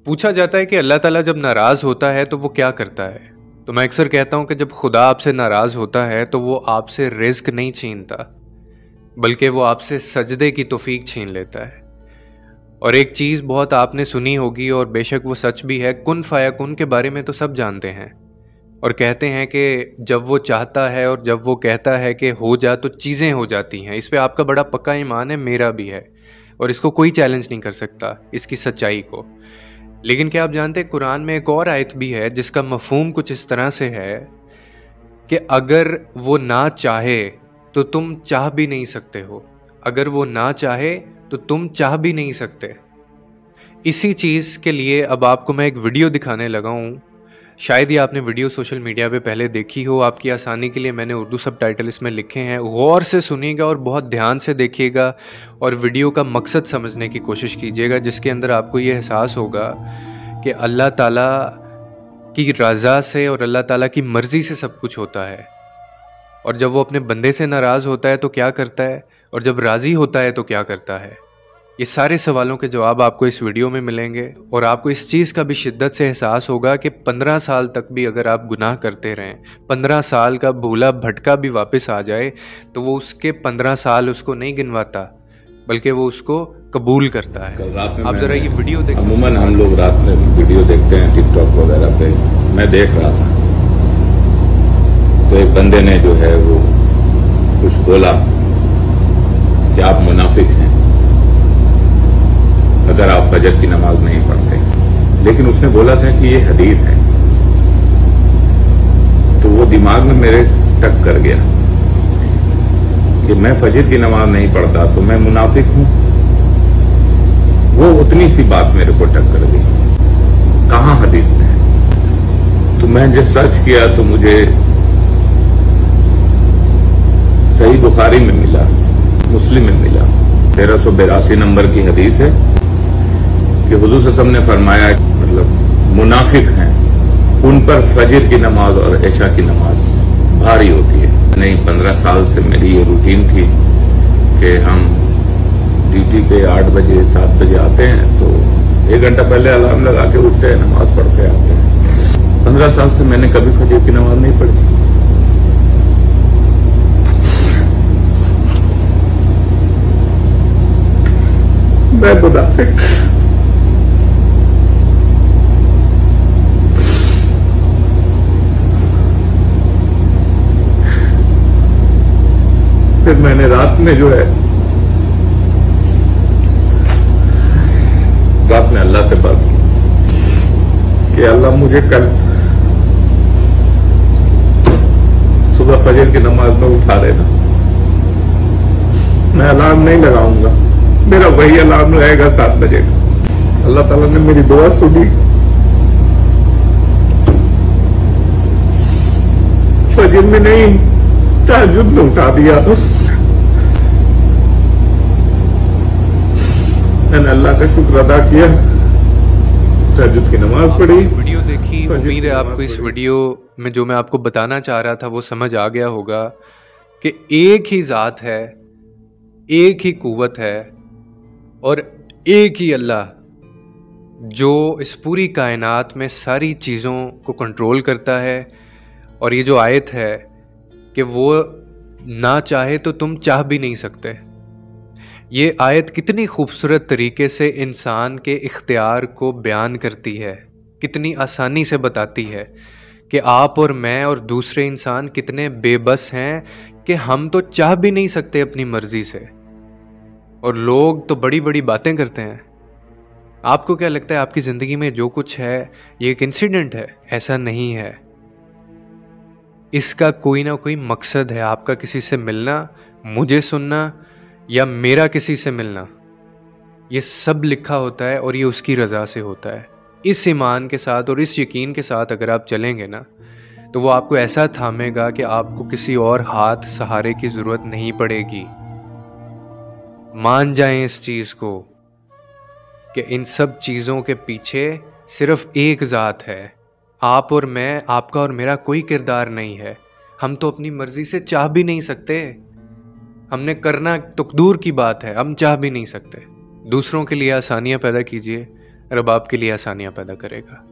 पूछा जाता है कि अल्लाह ताला जब नाराज़ होता है तो वो क्या करता है। तो मैं अक्सर कहता हूँ कि जब खुदा आपसे नाराज़ होता है तो वो आपसे रिज़्क नहीं छीनता, बल्कि वो आपसे सजदे की तौफीक छीन लेता है। और एक चीज़ बहुत आपने सुनी होगी और बेशक वो सच भी है, कुन फ़याकुन के बारे में तो सब जानते हैं और कहते हैं कि जब वो चाहता है और जब वो कहता है कि हो जा तो चीज़ें हो जाती हैं। इस पे आपका बड़ा पक्का ईमान है, मेरा भी है, और इसको कोई चैलेंज नहीं कर सकता, इसकी सच्चाई को। लेकिन क्या आप जानते हैं कुरान में एक और आयत भी है जिसका मफहूम कुछ इस तरह से है कि अगर वो ना चाहे तो तुम चाह भी नहीं सकते हो, अगर वो ना चाहे तो तुम चाह भी नहीं सकते। इसी चीज़ के लिए अब आपको मैं एक वीडियो दिखाने लगा हूँ। शायद ही आपने वीडियो सोशल मीडिया पे पहले देखी हो, आपकी आसानी के लिए मैंने उर्दू सबटाइटल इसमें लिखे हैं। गौर से सुनिएगा और बहुत ध्यान से देखिएगा और वीडियो का मकसद समझने की कोशिश कीजिएगा, जिसके अंदर आपको ये एहसास होगा कि अल्लाह ताला की रज़ा से और अल्लाह ताला की मर्ज़ी से सब कुछ होता है। और जब वो अपने बंदे से नाराज़ होता है तो क्या करता है, और जब राज़ी होता है तो क्या करता है। ये सारे सवालों के जवाब आपको इस वीडियो में मिलेंगे और आपको इस चीज़ का भी शिद्दत से एहसास होगा कि 15 साल तक भी अगर आप गुनाह करते रहें, 15 साल का भूला भटका भी वापस आ जाए तो वो उसके 15 साल उसको नहीं गिनवाता, बल्कि वो उसको कबूल करता है। आप ज़रा ये वीडियो देखिए। अमूमन हम लोग रात में वीडियो देखते हैं टिकटॉक वगैरह पे, मैं देख रहा था तो एक बंदे ने जो है वो कुछ बोला कि आप मुनाफिक हैं अगर आप फजर की नमाज नहीं पढ़ते। लेकिन उसने बोला था कि ये हदीस है, तो वो दिमाग में मेरे टक कर गया कि मैं फजर की नमाज नहीं पढ़ता तो मैं मुनाफिक हूं। वो उतनी सी बात मेरे को टक कर गई, कहां हदीस में है। तो मैं जब सर्च किया तो मुझे सही बुखारी में मिला, मुस्लिम में मिला, 1382 नंबर की हदीस है कि हुजूर सल्लल्लाहु अलैहि वसल्लम ने फरमाया, मतलब मुनाफिक हैं उन पर फजर की नमाज और ऐशा की नमाज भारी होती है। नहीं, 15 साल से मेरी ये रूटीन थी कि हम ड्यूटी पे 8 बजे 7 बजे आते हैं तो 1 घंटा पहले अलार्म लगा के उठते हैं, नमाज पढ़ते आते हैं। 15 साल से मैंने कभी फजर की नमाज नहीं पढ़ी। मैं मुनाफिक फिर मैंने रात में जो है अल्लाह से बात की कि अल्लाह मुझे कल सुबह फजर की नमाज में उठा देना, मैं अलार्म नहीं लगाऊंगा, मेरा वही अलार्म रहेगा 7 बजे का। अल्लाह ताला ने मेरी दुआ सुनी, फजर में नहीं तहज्जुद में उठा दिया। मैंने अल्लाह का शुक्र अदा किया, तहज्जुद की नमाज पढ़ी। वीडियो देखी, उम्मीद है आपको इस वीडियो में जो मैं आपको बताना चाह रहा था वो समझ आ गया होगा कि एक ही ज़ात है, एक ही कुव्वत है और एक ही अल्लाह जो इस पूरी कायनात में सारी चीज़ों को कंट्रोल करता है। और ये जो आयत है कि वो ना चाहे तो तुम चाह भी नहीं सकते, ये आयत कितनी खूबसूरत तरीके से इंसान के इख्तियार को बयान करती है, कितनी आसानी से बताती है कि आप और मैं और दूसरे इंसान कितने बेबस हैं कि हम तो चाह भी नहीं सकते अपनी मर्जी से, और लोग तो बड़ी बड़ी बातें करते हैं। आपको क्या लगता है आपकी ज़िंदगी में जो कुछ है ये एक इंसिडेंट है? ऐसा नहीं है, इसका कोई ना कोई मकसद है। आपका किसी से मिलना, मुझे सुनना या मेरा किसी से मिलना, ये सब लिखा होता है और ये उसकी रज़ा से होता है। इस ईमान के साथ और इस यकीन के साथ अगर आप चलेंगे ना तो वो आपको ऐसा थामेगा कि आपको किसी और हाथ सहारे की ज़रूरत नहीं पड़ेगी। मान जाएं इस चीज़ को कि इन सब चीज़ों के पीछे सिर्फ एक ज़ात है, आप और मैं, आपका और मेरा कोई किरदार नहीं है। हम तो अपनी मर्जी से चाह भी नहीं सकते, हमने करना तो दूर की बात है, हम चाह भी नहीं सकते। दूसरों के लिए आसानियां पैदा कीजिए, रब आपके लिए आसानियां पैदा करेगा।